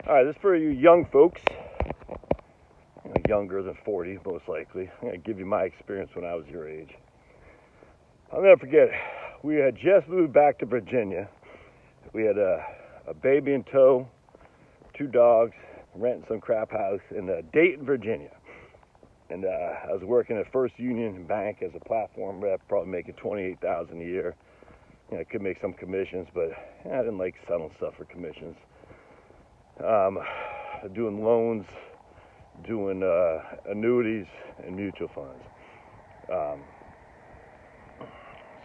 All right, this is for you young folks, younger than 40, most likely. I'm going to give you my experience when I was your age. I'll never forget, we had just moved back to Virginia. We had a baby in tow, 2 dogs, renting some crap house in Dayton, Virginia. And I was working at First Union Bank as a platform rep, probably making $28,000 a year. I could make some commissions, but I didn't like selling stuff for commissions. Doing loans, doing annuities and mutual funds.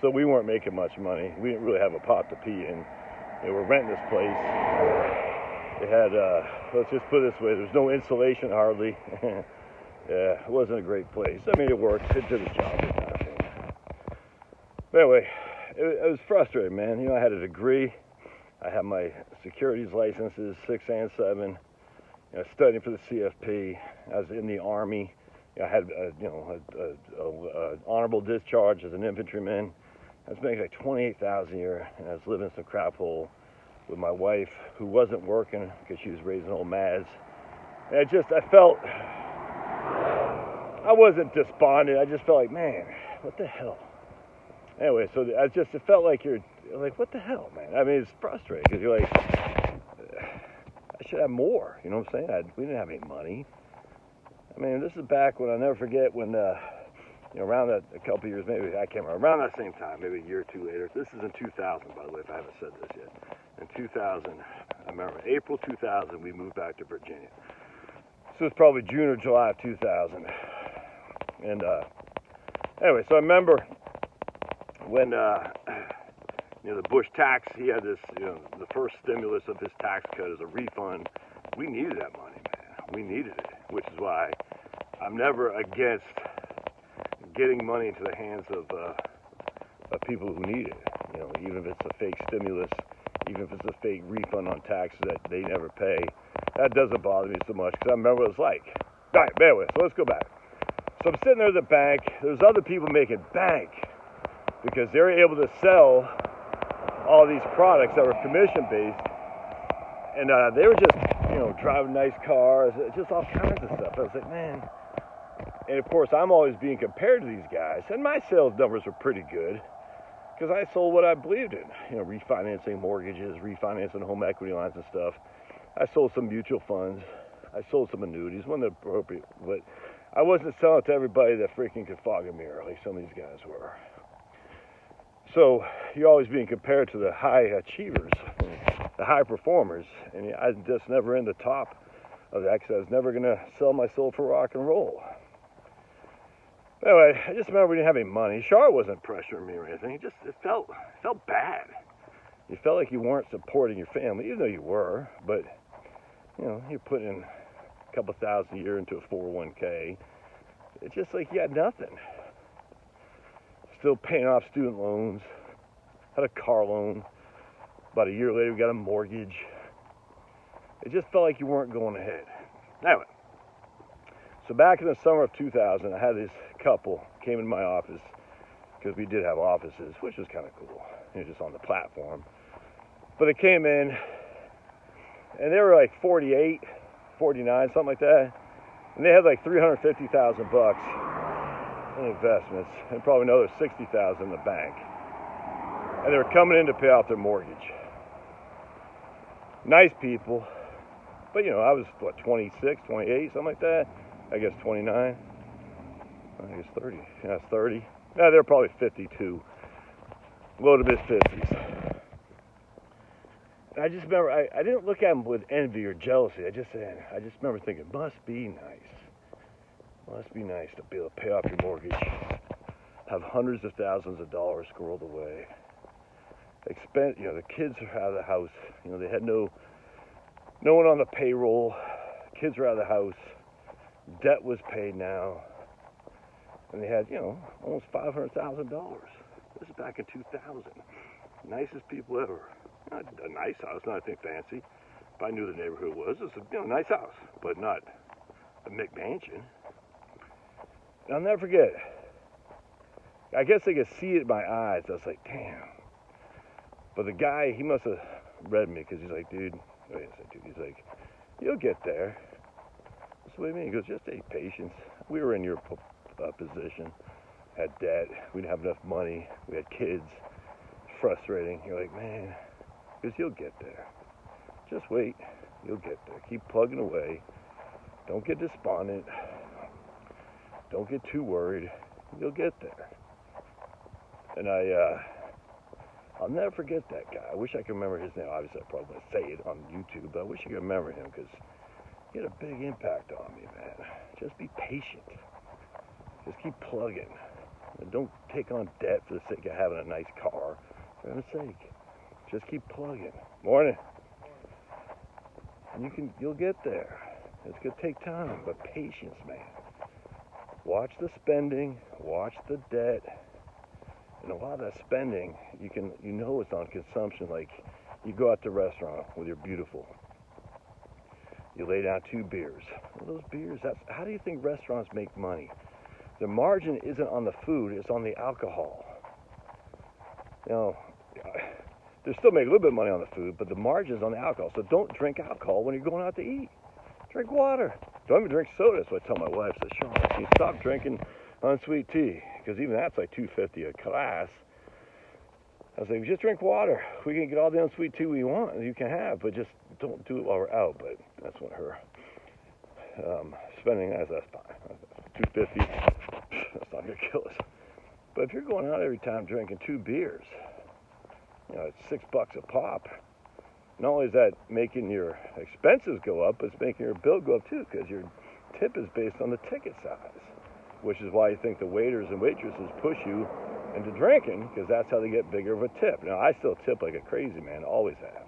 So we weren't making much money. We didn't really have a pot to pee in. They were renting this place. It had, let's just put it this way, there's no insulation hardly. Yeah, it wasn't a great place. I mean, it worked. It did its job. But anyway, it was frustrating, man. I had a degree. I had my securities licenses, 6 and 7. Studying for the CFP. I was in the Army. I had, an honorable discharge as an infantryman. I was making like $28,000 a year, and I was living in some crap hole with my wife, who wasn't working because she was raising old Mads. And I felt, I wasn't despondent. I just felt like, man, what the hell? Anyway, so it felt like you're like, what the hell, man? I mean, it's frustrating because you're like, I should have more. You know what I'm saying? We didn't have any money. I mean, this is back when I'll never forget when, around that a couple years, maybe, I can't remember, around that same time, maybe a year or two later. This is in 2000, by the way, if I haven't said this yet. In 2000, I remember, April 2000, we moved back to Virginia. So it's probably June or July of 2000. And anyway, so I remember when, the Bush tax, he had this, the first stimulus of his tax cut as a refund. We needed that money, man. We needed it, which is why I'm never against getting money into the hands of people who need it. Even if it's a fake stimulus, even if it's a fake refund on taxes that they never pay, that doesn't bother me so much because I remember what it was like. All right, anyway, so let's go back. So I'm sitting there at the bank. There's other people making bank because they were able to sell all these products that were commission-based, and they were just, driving nice cars, just all kinds of stuff. I was like, man. And of course, I'm always being compared to these guys, and my sales numbers were pretty good because I sold what I believed in. Refinancing mortgages, refinancing home equity lines and stuff. I sold some mutual funds. I sold some annuities, wasn't appropriate, but I wasn't selling it to everybody that freaking could fog a mirror like some of these guys were. So you're always being compared to the high achievers, the high performers, and I was just never in the top of that because I was never going to sell my soul for rock and roll. Anyway, I just remember we didn't have any money. Charlotte wasn't pressuring me or anything. It felt bad. You felt like you weren't supporting your family, even though you were. But you're putting in a couple thousand a year into a 401k. It's just like you had nothing. Still paying off student loans. Had a car loan. About a year later, we got a mortgage. It just felt like you weren't going ahead. Anyway, so back in the summer of 2000, I had this couple came in my office because we did have offices, which was kind of cool, just on the platform. But they came in, and they were like 48, 49, something like that, and they had like $350,000 in investments, and probably another $60,000 in the bank. And they were coming in to pay off their mortgage. Nice people, but I was 26, 28, something like that. I guess 29. I guess 30. Yeah, it's 30. Yeah, they're probably 52. Low to mid 50s. I just remember I didn't look at them with envy or jealousy. I just remember thinking, must be nice. Must be nice to be able to pay off your mortgage, have hundreds of thousands of dollars squirreled away. The kids are out of the house. They had no one on the payroll. Kids were out of the house. Debt was paid now. And they had, almost $500,000. This is back in 2000. Nicest people ever. Not a nice house, not anything fancy. If I knew the neighborhood was, it's a nice house, but not a McMansion. And I'll never forget. I guess I could see it in my eyes. I was like, damn. But the guy, he must have read me because he's like, dude, wait a second, dude. He's like, You'll get there. That's what I mean. He goes, just take patience. We were in your position, had debt, we didn't have enough money, we had kids. It's frustrating. You're like, man, because you'll get there. Just wait. You'll get there. Keep plugging away. Don't get despondent. Don't get too worried. You'll get there. And I'll never forget that guy. I wish I could remember his name. Obviously, I probably won't say it on YouTube, but I wish I could remember him because he had a big impact on me, man. Just be patient. Just keep plugging. And don't take on debt for the sake of having a nice car. For heaven's sake. Just keep plugging. Morning. And you'll get there. It's gonna take time, but patience, man. Watch the spending, watch the debt. And a lot of that spending, you know it's on consumption. Like you go out to a restaurant with your beautiful. You lay down 2 beers. Well, those beers, how do you think restaurants make money? The margin isn't on the food, it's on the alcohol. You know, they still make a little bit of money on the food, but the margin's on the alcohol. So don't drink alcohol when you're going out to eat. Drink water. Don't even drink soda. That's what I tell my wife. I said, Sean, you stop drinking unsweet tea, because even that's like $2.50 a glass. I was like, just drink water. We can get all the unsweet tea we want, you can have, but just don't do it while we're out. But that's what her spending is. That's fine. $2.50. That's not gonna kill us. But if you're going out every time drinking 2 beers, you know, it's $6 a pop. Not only is that making your expenses go up, but it's making your bill go up too, because your tip is based on the ticket size, which is why you think the waiters and waitresses push you into drinking, because that's how they get bigger of a tip. Now, I still tip like a crazy man, always have.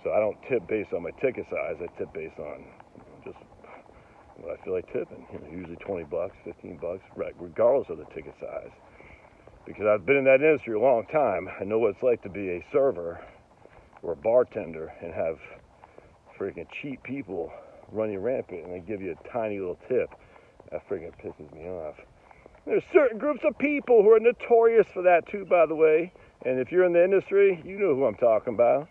So I don't tip based on my ticket size. I tip based on just what I feel like tipping. You know, usually $20, $15, regardless of the ticket size. Because I've been in that industry a long time. I know what it's like to be a server or a bartender and have freaking cheap people run you rampant and they give you a tiny little tip. That freaking pisses me off. There's certain groups of people who are notorious for that too, by the way. And if you're in the industry, you know who I'm talking about.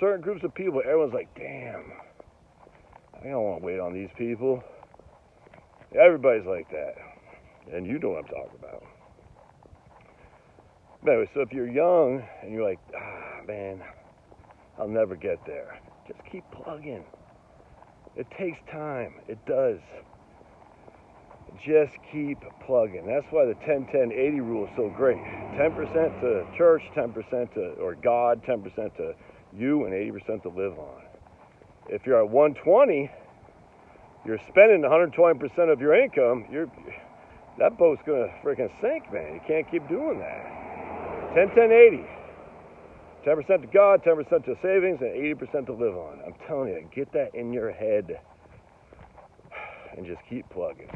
Certain groups of people, everyone's like, damn, I don't want to wait on these people. Everybody's like that. And you know what I'm talking about. Anyway, so if you're young and you're like, man, I'll never get there, just keep plugging. It takes time. It does. Just keep plugging. That's why the 10-10-80 rule is so great. 10% to church, 10% to or God, 10% to you, and 80% to live on. If you're at 120, you're spending 120% of your income, that boat's gonna freaking sink, man. You can't keep doing that. 10-10-80. 10% to God, 10% to savings, and 80% to live on. I'm telling you, get that in your head and just keep plugging.